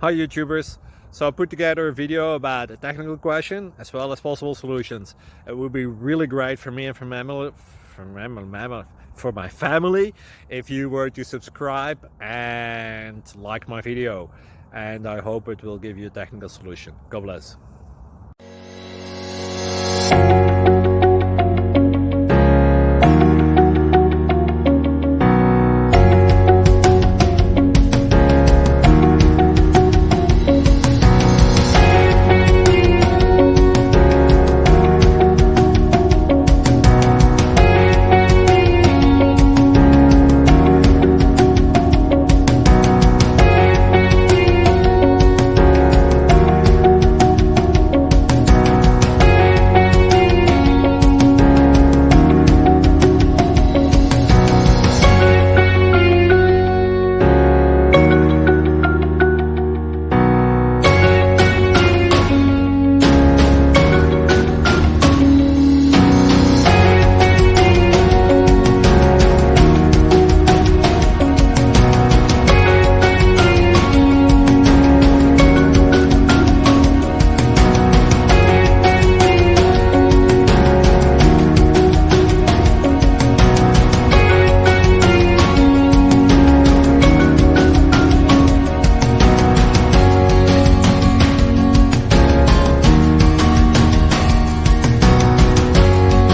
Hi YouTubers! So I put together a video about a technical question as well as possible solutions. It would be really great for me and for my family if you were to subscribe and like my video, and I hope it will give you a technical solution. God bless.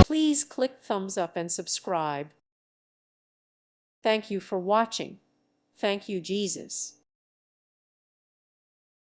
Please click thumbs up and subscribe. Thank you for watching. Thank you, Jesus.